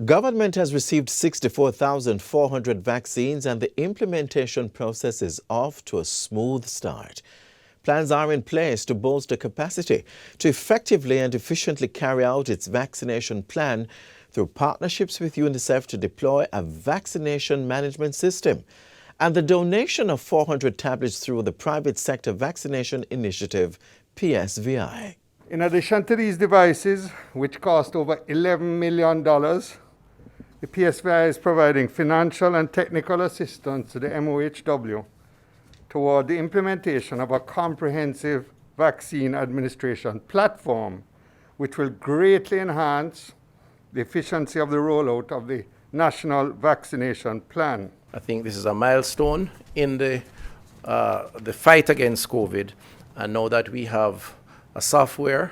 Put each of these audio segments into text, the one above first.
Government has received 64,400 vaccines and the implementation process is off to a smooth start. Plans are in place to bolster capacity to effectively and efficiently carry out its vaccination plan through partnerships with UNICEF to deploy a vaccination management system and the donation of 400 tablets through the Private Sector Vaccination Initiative, PSVI. In addition to these devices, which cost over $11 million, the PSVI is providing financial and technical assistance to the MOHW toward the implementation of a comprehensive vaccine administration platform, which will greatly enhance the efficiency of the rollout of the National Vaccination Plan. I think this is a milestone in the fight against COVID, and now that we have a software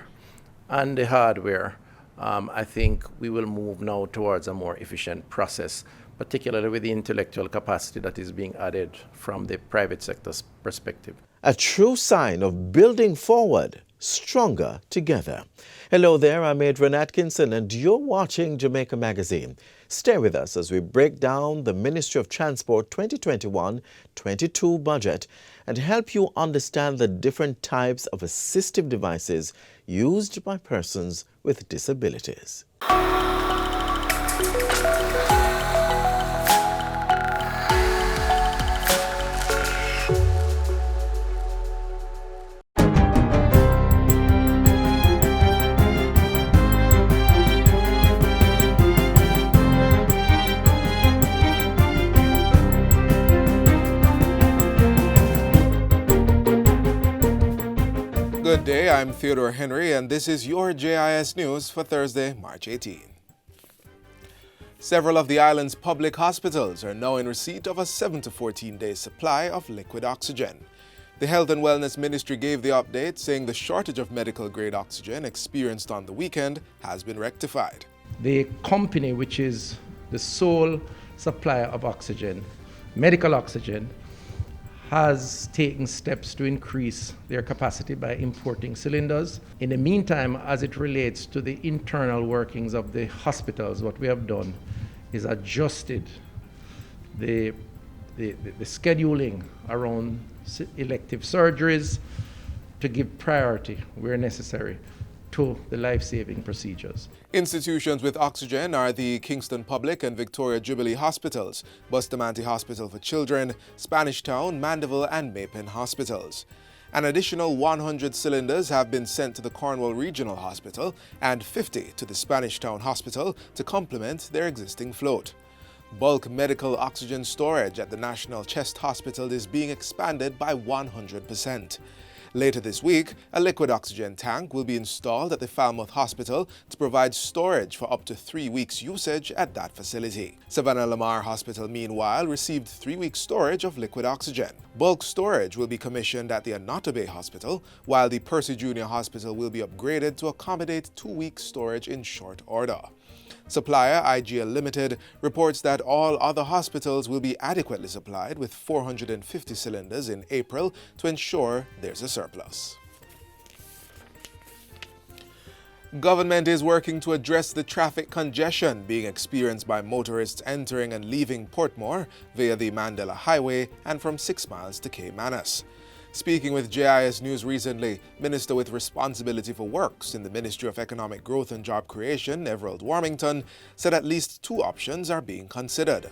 and the hardware, I think we will move now towards a more efficient process, particularly with the intellectual capacity that is being added from the private sector's perspective. A true sign of building forward, stronger together. Hello there, I'm Adrian Atkinson and you're watching Jamaica Magazine. Stay with us as we break down the Ministry of Transport 2021-22 budget and help you understand the different types of assistive devices used by persons with disabilities. Good day, I'm Theodore Henry and this is your JIS News for Thursday, March 18. Several of the island's public hospitals are now in receipt of a 7 to 14-day supply of liquid oxygen. The Health and Wellness Ministry gave the update saying the shortage of medical-grade oxygen experienced on the weekend has been rectified. The company, which is the sole supplier of oxygen, medical oxygen, has taken steps to increase their capacity by importing cylinders. In the meantime, as it relates to the internal workings of the hospitals, what we have done is adjusted the scheduling around elective surgeries to give priority where necessary to the life-saving procedures. Institutions with oxygen are the Kingston Public and Victoria Jubilee Hospitals, Bustamante Hospital for Children, Spanish Town, Mandeville and Maypen Hospitals. An additional 100 cylinders have been sent to the Cornwall Regional Hospital and 50 to the Spanish Town Hospital to complement their existing float. Bulk medical oxygen storage at the National Chest Hospital is being expanded by 100%. Later this week, a liquid oxygen tank will be installed at the Falmouth Hospital to provide storage for up to 3 weeks usage at that facility. Savannah Lamar Hospital, meanwhile, received 3 weeks storage of liquid oxygen. Bulk storage will be commissioned at the Anota Bay Hospital, while the Percy Junior Hospital will be upgraded to accommodate 2 weeks storage in short order. Supplier IGL Limited reports that all other hospitals will be adequately supplied with 450 cylinders in April to ensure there's a surplus. Government is working to address the traffic congestion being experienced by motorists entering and leaving Portmore via the Mandela Highway and from 6 miles to Caymanas. Speaking with JIS News recently, Minister with Responsibility for Works in the Ministry of Economic Growth and Job Creation, Everald Warmington, said at least 2 options are being considered.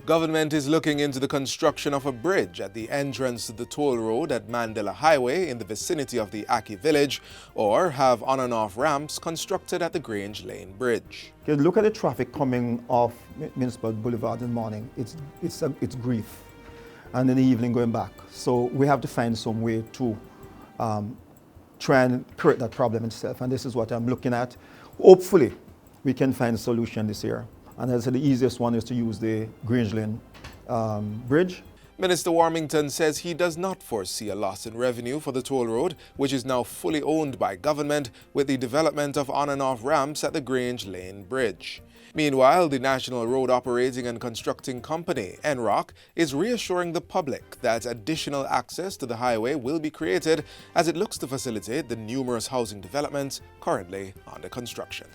Government is looking into the construction of a bridge at the entrance to the toll road at Mandela Highway in the vicinity of the Aki village, or have on and off ramps constructed at the Grange Lane Bridge. Look at the traffic coming off Municipal Boulevard in the morning. It's grief. And in the evening going back. So we have to find some way to try and correct that problem itself. And this is what I'm looking at. Hopefully, we can find a solution this year. And as I said, the easiest one is to use the Grange Lane Bridge. Minister Warmington says he does not foresee a loss in revenue for the toll road, which is now fully owned by government with the development of on and off ramps at the Grange Lane Bridge. Meanwhile, the National Road Operating and Constructing Company, NROC, is reassuring the public that additional access to the highway will be created as it looks to facilitate the numerous housing developments currently under construction.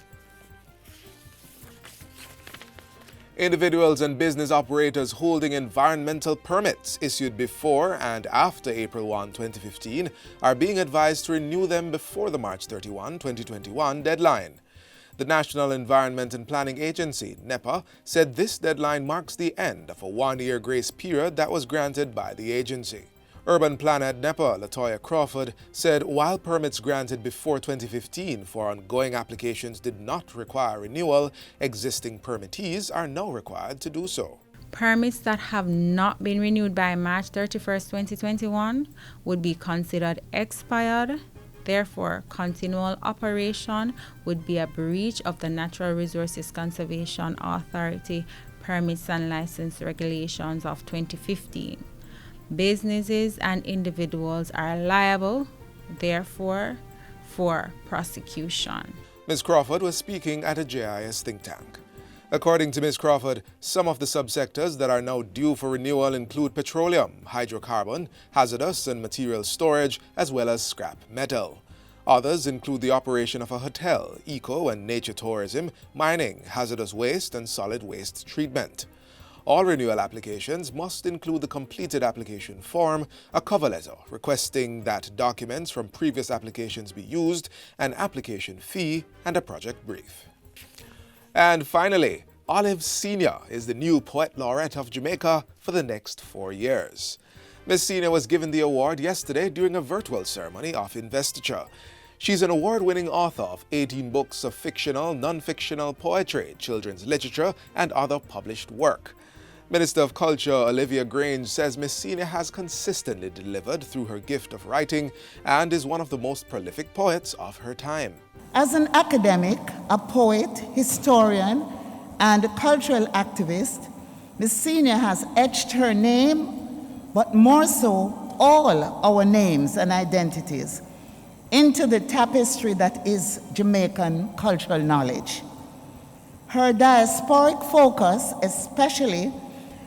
Individuals and business operators holding environmental permits issued before and after April 1, 2015 are being advised to renew them before the March 31, 2021 deadline. The National Environment and Planning Agency, NEPA, said this deadline marks the end of a one-year grace period that was granted by the agency. Urban planner at NEPA, Latoya Crawford, said while permits granted before 2015 for ongoing applications did not require renewal, existing permittees are now required to do so. Permits that have not been renewed by March 31st, 2021 would be considered expired. Therefore, continual operation would be a breach of the Natural Resources Conservation Authority Permits and License Regulations of 2015. Businesses and individuals are liable, therefore, for prosecution. Ms. Crawford was speaking at a JIS think tank. According to Ms. Crawford, some of the subsectors that are now due for renewal include petroleum, hydrocarbon, hazardous and material storage, as well as scrap metal. Others include the operation of a hotel, eco and nature tourism, mining, hazardous waste, and solid waste treatment. All renewal applications must include the completed application form, a cover letter requesting that documents from previous applications be used, an application fee, and a project brief. And finally, Olive Sr. is the new Poet Laureate of Jamaica for the next 4 years. Ms. Sr. was given the award yesterday during a virtual ceremony of investiture. She's an award-winning author of 18 books of fictional, non-fictional poetry, children's literature, and other published work. Minister of Culture Olivia Grange says Ms. Senior has consistently delivered through her gift of writing and is one of the most prolific poets of her time. As an academic, a poet, historian, and a cultural activist, Ms. Senior has etched her name, but more so all our names and identities, into the tapestry that is Jamaican cultural knowledge. Her diasporic focus especially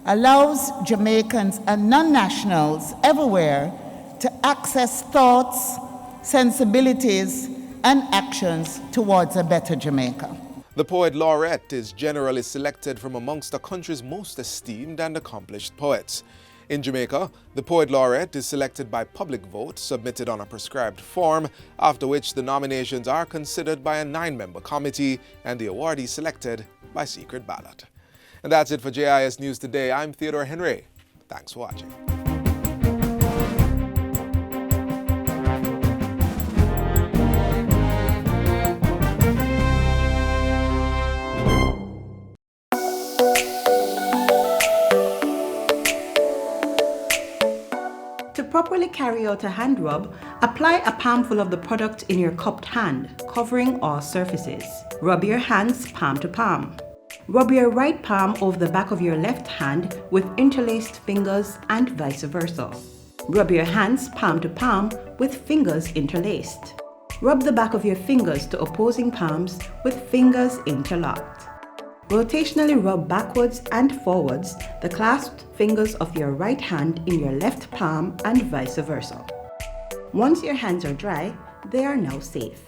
allows Jamaicans and non-nationals everywhere to access thoughts, sensibilities, and actions towards a better Jamaica. The Poet Laureate is generally selected from amongst the country's most esteemed and accomplished poets. In Jamaica, the Poet Laureate is selected by public vote submitted on a prescribed form, after which the nominations are considered by a 9-member committee and the awardee selected by secret ballot. And that's it for JIS News Today. I'm Theodore Henry. Thanks for watching. To properly carry out a hand rub, apply a palmful of the product in your cupped hand, covering all surfaces. Rub your hands palm to palm. Rub your right palm over the back of your left hand with interlaced fingers and vice versa. Rub your hands palm to palm with fingers interlaced. Rub the back of your fingers to opposing palms with fingers interlocked. Rotationally rub backwards and forwards the clasped fingers of your right hand in your left palm and vice versa. Once your hands are dry, they are now safe.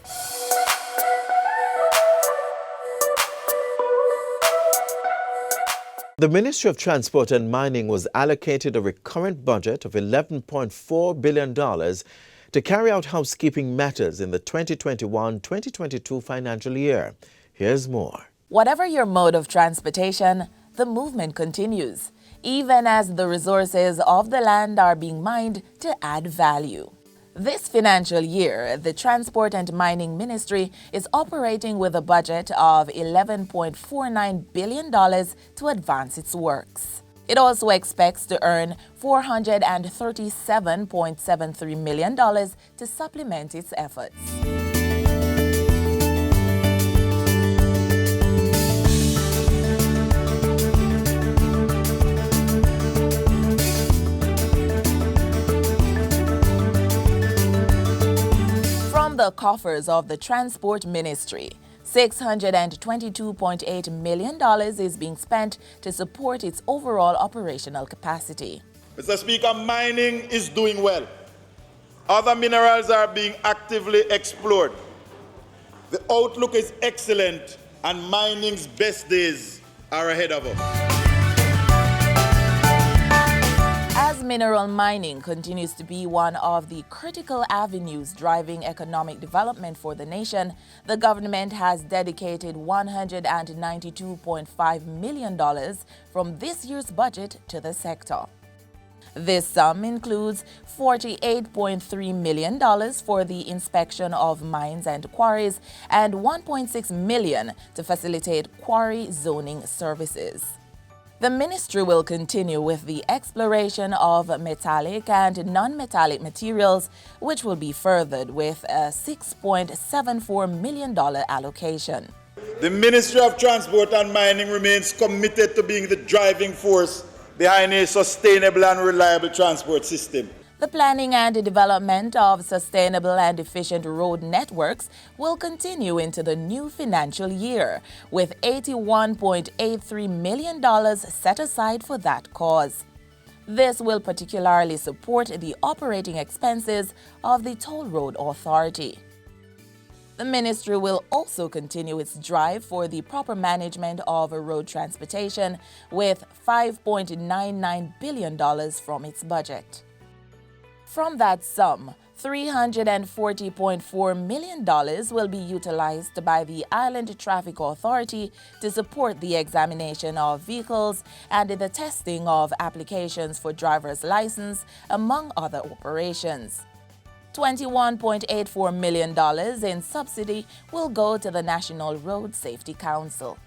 The Ministry of Transport and Mining was allocated a recurrent budget of $11.4 billion to carry out housekeeping matters in the 2021-2022 financial year. Here's more. Whatever your mode of transportation, the movement continues, even as the resources of the land are being mined to add value. This financial year, the Transport and Mining Ministry is operating with a budget of $11.49 billion to advance its works. It also expects to earn $437.73 million to supplement its efforts. From the coffers of the Transport Ministry, $622.8 million is being spent to support its overall operational capacity. Mr. Speaker, mining is doing well. Other minerals are being actively explored. The outlook is excellent and mining's best days are ahead of us. As mineral mining continues to be one of the critical avenues driving economic development for the nation, the government has dedicated $192.5 million from this year's budget to the sector. This sum includes $48.3 million for the inspection of mines and quarries and $1.6 million to facilitate quarry zoning services. The ministry will continue with the exploration of metallic and non-metallic materials, which will be furthered with a $6.74 million allocation. The Ministry of Transport and Mining remains committed to being the driving force behind a sustainable and reliable transport system. The planning and development of sustainable and efficient road networks will continue into the new financial year, with $81.83 million set aside for that cause. This will particularly support the operating expenses of the Toll Road Authority. The ministry will also continue its drive for the proper management of road transportation with $5.99 billion from its budget. From that sum, $340.4 million will be utilized by the Island Traffic Authority to support the examination of vehicles and the testing of applications for driver's license, among other operations. $21.84 million in subsidy will go to the National Road Safety Council.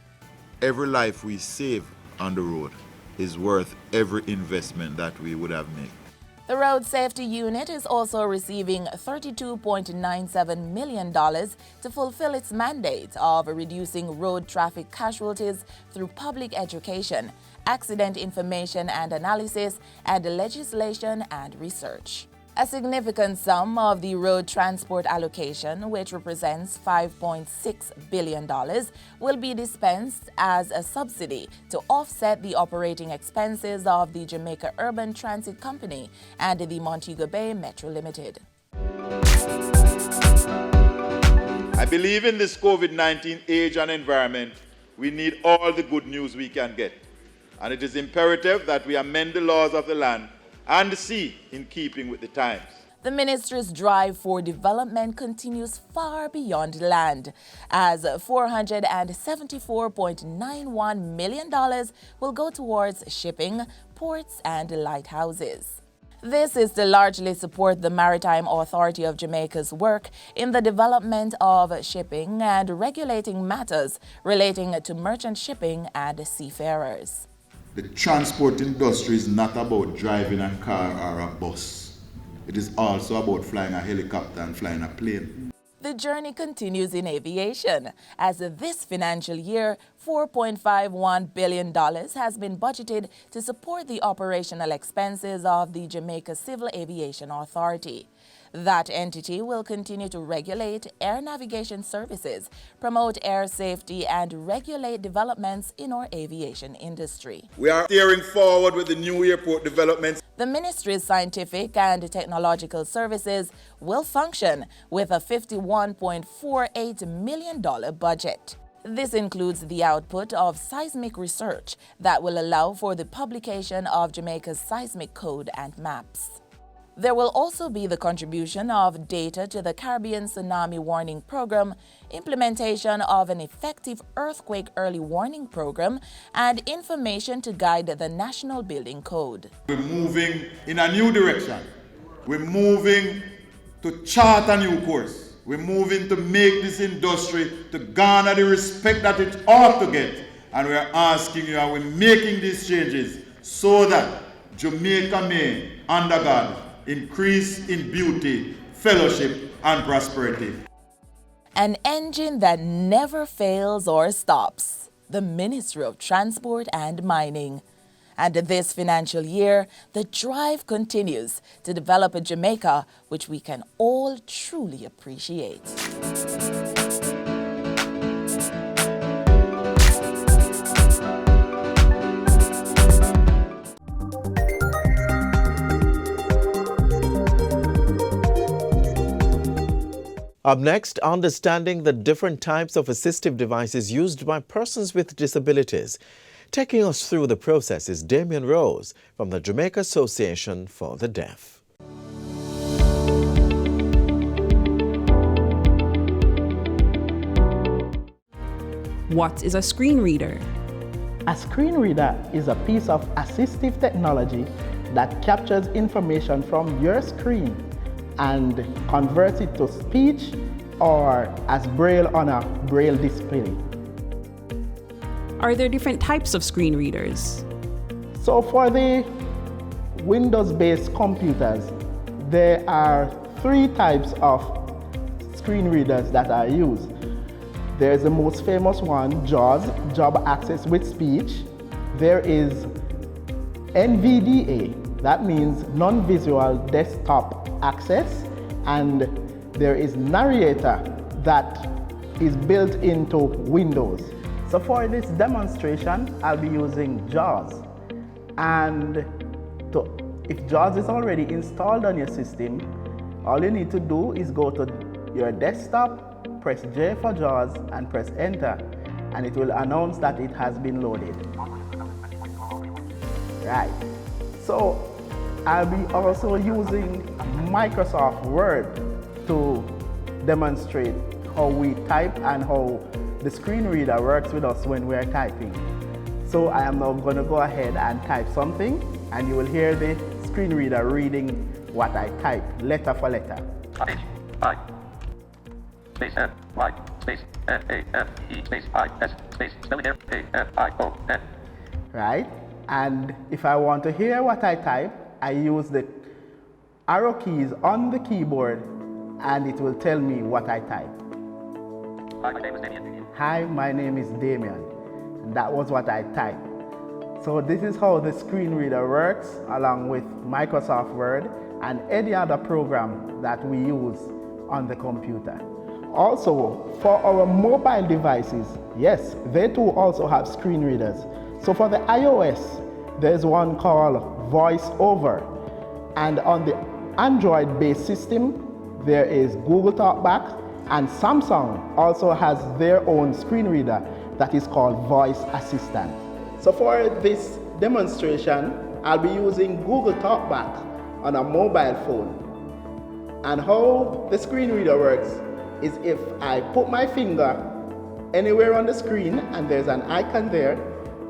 Every life we save on the road is worth every investment that we would have made. The Road Safety Unit is also receiving $32.97 million to fulfill its mandate of reducing road traffic casualties through public education, accident information and analysis, and legislation and research. A significant sum of the road transport allocation, which represents $5.6 billion, will be dispensed as a subsidy to offset the operating expenses of the Jamaica Urban Transit Company and the Montego Bay Metro Limited. I believe in this COVID-19 age and environment, we need all the good news we can get. And it is imperative that we amend the laws of the land and the sea in keeping with the times. The ministry's drive for development continues far beyond land, as $474.91 million will go towards shipping, ports, and lighthouses. This is to largely support the Maritime Authority of Jamaica's work in the development of shipping and regulating matters relating to merchant shipping and seafarers. The transport industry is not about driving a car or a bus. It is also about flying a helicopter and flying a plane. The journey continues in aviation, as this financial year, $4.51 billion has been budgeted to support the operational expenses of the Jamaica Civil Aviation Authority. That entity will continue to regulate air navigation services, promote air safety, and regulate developments in our aviation industry. We are steering forward with the new airport developments. The ministry's scientific and technological services will function with a $51.48 million budget. This includes the output of seismic research that will allow for the publication of Jamaica's seismic code and maps. There will also be the contribution of data to the Caribbean Tsunami Warning Program, implementation of an effective earthquake early warning program, and information to guide the National Building Code. We're moving in a new direction. We're moving to chart a new course. We're moving to make this industry to garner the respect that it ought to get. And we're asking you, and we're making these changes so that Jamaica may, under God, increase in beauty, fellowship, and prosperity. An engine that never fails or stops. The Ministry of Transport and Mining. And this financial year, the drive continues to develop a Jamaica which we can all truly appreciate. Up next, understanding the different types of assistive devices used by persons with disabilities. Taking us through the process is Damien Rose from the Jamaica Association for the Deaf. What is a screen reader? A screen reader is a piece of assistive technology that captures information from your screen and converts it to speech or as braille on a braille display. Are there different types of screen readers? So for the Windows-based computers, there are 3 types of screen readers that are used. There's the most famous one, JAWS, Job Access with Speech. There is NVDA, that means non-visual desktop access, and there is Narrator that is built into Windows. So for this demonstration, I'll be using JAWS. And if JAWS is already installed on your system, all you need to do is go to your desktop, press J for JAWS and press enter, and it will announce that it has been loaded. Right, so I'll be also using Microsoft Word to demonstrate how we type and how the screen reader works with us when we're typing. So I am now going to go ahead and type something, and you will hear the screen reader reading what I type, letter for letter. I. Space F, Y, space F, A, F, E, space I, S, space spelling error, A, F, I, O, N. Right? And if I want to hear what I type, I use the arrow keys on the keyboard and it will tell me what I type. Hi, my name is Damien. Hi, my name is Damien. And that was what I typed. So this is how the screen reader works along with Microsoft Word and any other program that we use on the computer. Also, for our mobile devices, yes, they too also have screen readers. So for the iOS, there's one called VoiceOver. And on the Android-based system, there is Google Talkback, and Samsung also has their own screen reader that is called Voice Assistant. So for this demonstration, I'll be using Google Talkback on a mobile phone. And how the screen reader works is if I put my finger anywhere on the screen and there's an icon there,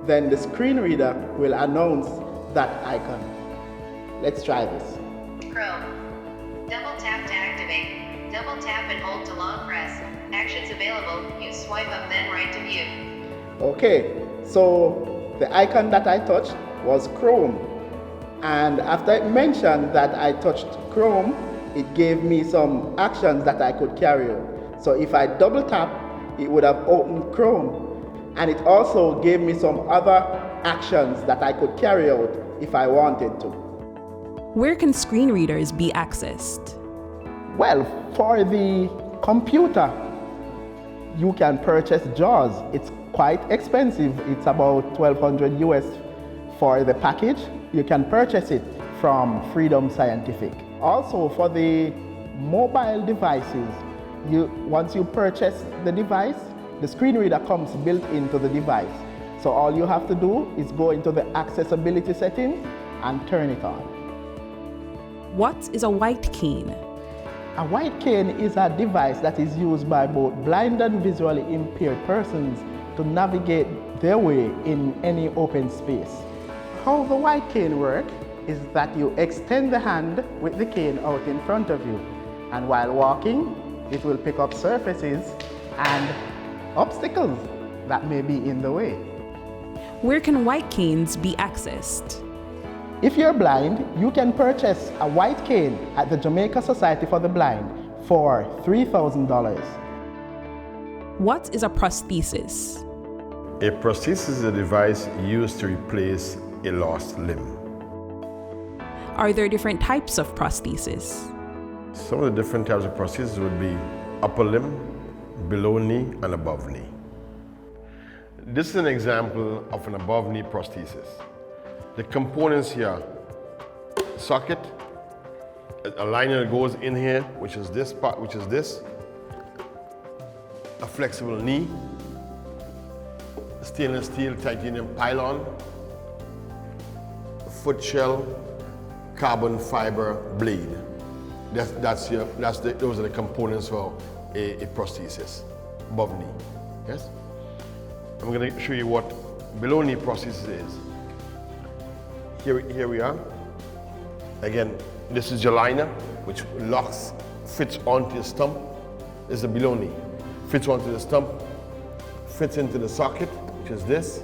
then the screen reader will announce that icon. Let's try this. Chrome. Double tap to activate. Double tap and hold to long press. Actions available. Use swipe up then right to view. Okay, so the icon that I touched was Chrome. And after it mentioned that I touched Chrome, it gave me some actions that I could carry out. So if I double tap, it would have opened Chrome. And it also gave me some other actions that I could carry out if I wanted to. Where can screen readers be accessed? Well, for the computer, you can purchase JAWS. It's quite expensive. It's about $1,200 US for the package. You can purchase it from Freedom Scientific. Also, for the mobile devices, once you purchase the device, the screen reader comes built into the device. So all you have to do is go into the accessibility settings and turn it on. What is a white cane? A white cane is a device that is used by both blind and visually impaired persons to navigate their way in any open space. How the white cane works is that you extend the hand with the cane out in front of you, and while walking, it will pick up surfaces and obstacles that may be in the way. Where can white canes be accessed? If you're blind, you can purchase a white cane at the Jamaica Society for the Blind for $3,000. What is a prosthesis? A prosthesis is a device used to replace a lost limb. Are there different types of prosthesis? Some of the different types of prosthesis would be upper limb, below knee, and above knee. This is an example of an above knee prosthesis. The components here, socket, a liner that goes in here, which is this part, which is this, a flexible knee, stainless steel titanium pylon, foot shell, carbon fiber blade. Those are the components for a prosthesis, above knee. Yes? I'm going to show you what below knee prosthesis is. Here we are. Again, this is your liner, which fits onto your stump. This is the below knee. Fits onto the stump, fits into the socket, which is this.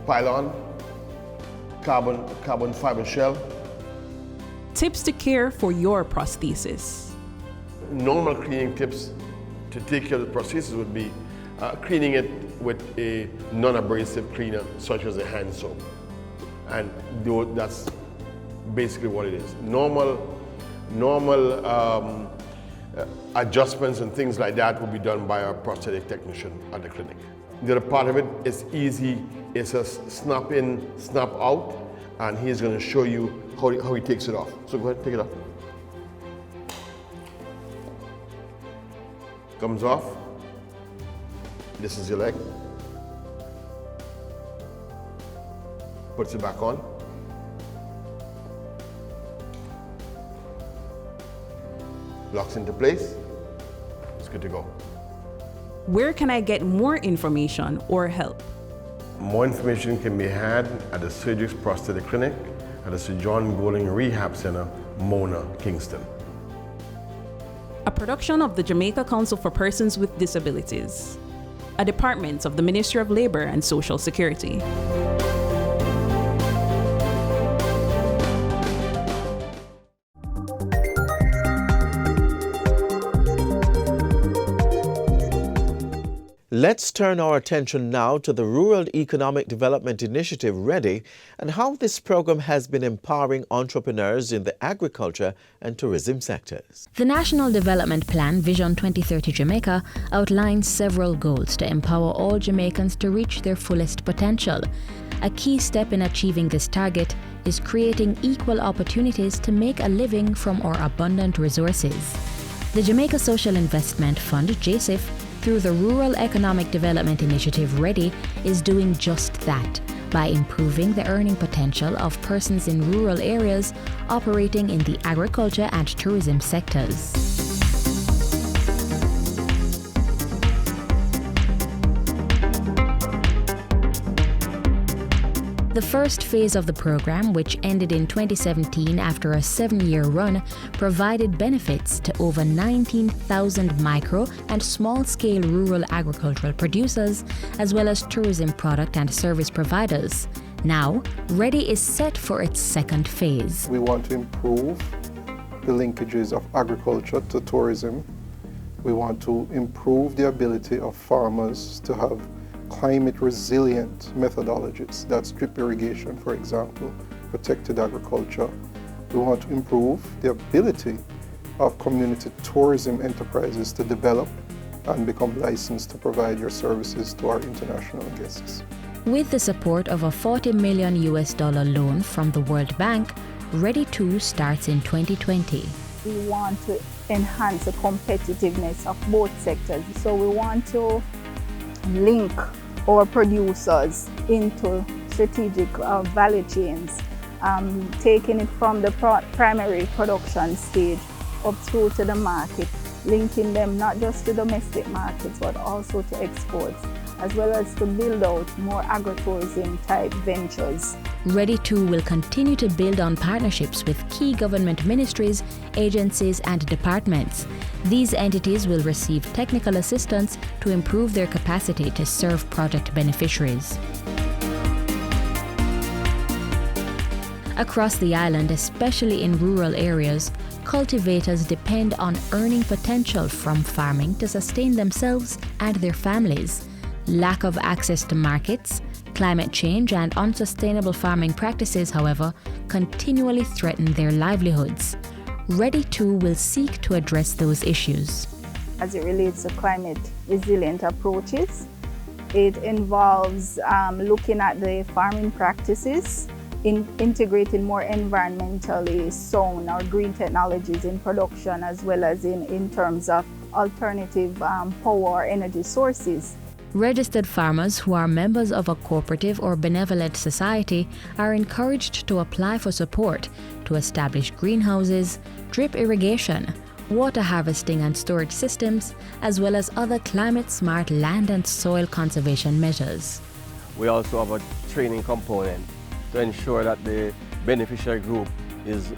Pylon, carbon fiber shell. Tips to care for your prosthesis. Normal cleaning tips to take care of the prosthesis would be cleaning it with a non-abrasive cleaner, such as a hand soap. And that's basically what it is. Normal adjustments and things like that will be done by our prosthetic technician at the clinic. The other part of it is easy. It's a snap in, snap out, and he's going to show you how he takes it off. So go ahead, take it off. Comes off. This is your leg. Puts it back on. Locks into place. It's good to go. Where can I get more information or help? More information can be had at the Surgex Prosthetic Clinic at the Sir John Bowling Rehab Center, Mona, Kingston. A production of the Jamaica Council for Persons with Disabilities, a department of the Ministry of Labor and Social Security. Let's turn our attention now to the Rural Economic Development Initiative, READY, and how this program has been empowering entrepreneurs in the agriculture and tourism sectors. The National Development Plan Vision 2030 Jamaica outlines several goals to empower all Jamaicans to reach their fullest potential. A key step in achieving this target is creating equal opportunities to make a living from our abundant resources. The Jamaica Social Investment Fund, JSIF, through the Rural Economic Development Initiative READY, is doing just that by improving the earning potential of persons in rural areas operating in the agriculture and tourism sectors. The first phase of the program, which ended in 2017 after a 7-year run, provided benefits to over 19,000 micro and small-scale rural agricultural producers, as well as tourism product and service providers. Now, READY is set for its second phase. We want to improve the linkages of agriculture to tourism. We want to improve the ability of farmers to have climate resilient methodologies, that's drip irrigation, for example, protected agriculture. We want to improve the ability of community tourism enterprises to develop and become licensed to provide your services to our international guests. With the support of a $40 million loan from the World Bank, READY 2 starts in 2020. We want to enhance the competitiveness of both sectors, so we want to link our producers into strategic value chains, taking it from the primary production stage up through to the market, linking them not just to domestic markets but also to exports, as well as to build out more agritourism type ventures. READY 2 will continue to build on partnerships with key government ministries, agencies and departments. These entities will receive technical assistance to improve their capacity to serve project beneficiaries. Across the island, especially in rural areas, cultivators depend on earning potential from farming to sustain themselves and their families. Lack of access to markets, climate change and unsustainable farming practices, however, continually threaten their livelihoods. READY 2 will seek to address those issues. As it relates to climate resilient approaches, it involves looking at the farming practices, integrating more environmentally sound or green technologies in production, as well as in terms of alternative power or energy sources. Registered farmers who are members of a cooperative or benevolent society are encouraged to apply for support to establish greenhouses, drip irrigation, water harvesting and storage systems, as well as other climate-smart land and soil conservation measures. We also have a training component to ensure that the beneficiary group is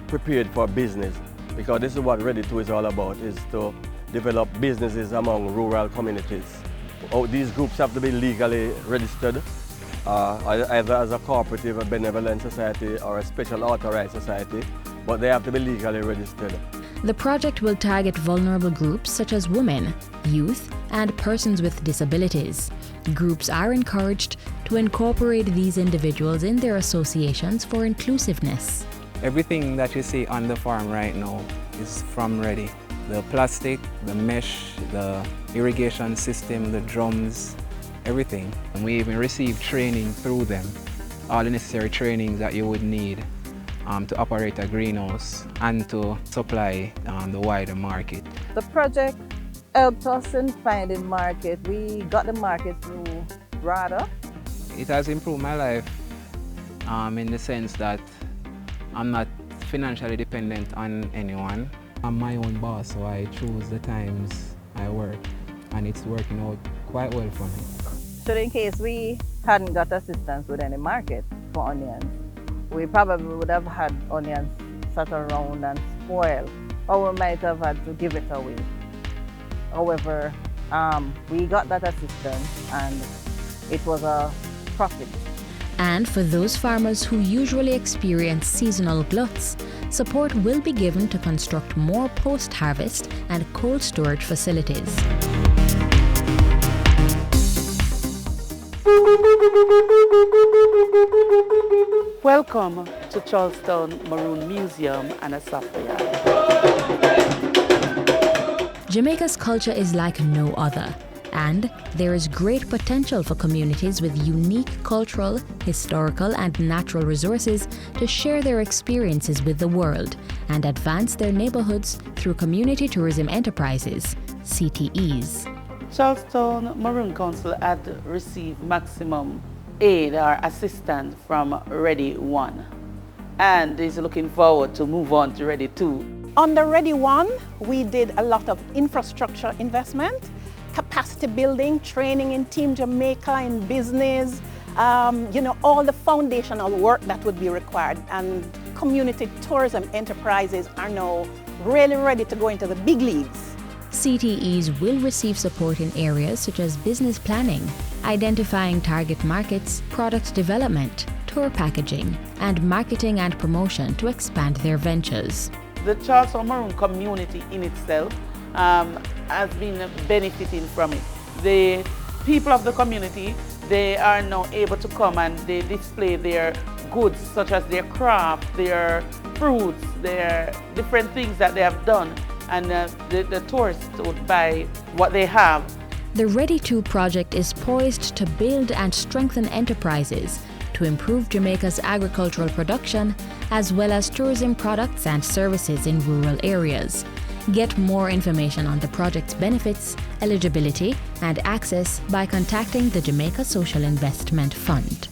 prepared for business, because this is what Ready 2 is all about, is to develop businesses among rural communities. These groups have to be legally registered, either as a cooperative, a benevolent society, or a special authorized society, but they have to be legally registered. The project will target vulnerable groups such as women, youth, and persons with disabilities. Groups are encouraged to incorporate these individuals in their associations for inclusiveness. Everything that you see on the farm right now is from Ready. The plastic, the mesh, the irrigation system, the drums, everything. And we even receive training through them, all the necessary trainings that you would need to operate a greenhouse and to supply the wider market. The project helped us in finding market. We got the market through RADA. It has improved my life in the sense that I'm not financially dependent on anyone. I'm my own boss, so I choose the times I work, and it's working out quite well for me. So in case we hadn't got assistance with any market for onions, we probably would have had onions sat around and spoil, or we might have had to give it away. However, we got that assistance and it was a profit. And for those farmers who usually experience seasonal gluts, support will be given to construct more post-harvest and cold storage facilities. Welcome to Charlestown Maroon Museum and a Sapphire. Jamaica's culture is like no other, and there is great potential for communities with unique cultural, historical, and natural resources to share their experiences with the world and advance their neighborhoods through community tourism enterprises, CTEs. Charlestown Maroon Council had received maximum aid or assistance from Ready 1 and is looking forward to move on to Ready 2. On the Ready 1, we did a lot of infrastructure investment, capacity building, training in Team Jamaica, in business, all the foundational work that would be required. And community tourism enterprises are now really ready to go into the big leagues. CTEs will receive support in areas such as business planning, identifying target markets, product development, tour packaging, and marketing and promotion to expand their ventures. The Charlestown Maroon community in itself has been benefiting from it. The people of the community, they are now able to come and they display their goods, such as their craft, their fruits, their different things that they have done, and the tourists would buy what they have. The Ready 2 project is poised to build and strengthen enterprises to improve Jamaica's agricultural production, as well as tourism products and services in rural areas. Get more information on the project's benefits, eligibility, and access by contacting the Jamaica Social Investment Fund.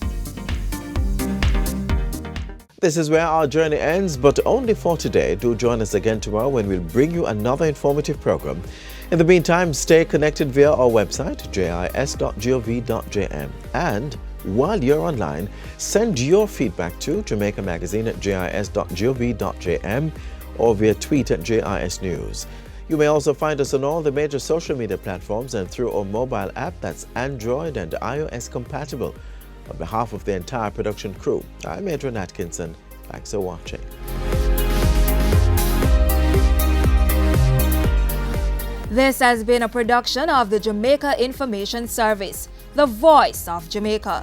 This is where our journey ends, but only for today. Do join us again tomorrow when we'll bring you another informative program. In the meantime, stay connected via our website, jis.gov.jm. And while you're online, send your feedback to Jamaica Magazine at jis.gov.jm or via tweet at JIS News. You may also find us on all the major social media platforms and through our mobile app that's Android and iOS compatible. On behalf of the entire production crew, I'm Adrian Atkinson. Thanks for watching. This has been a production of the Jamaica Information Service, the voice of Jamaica.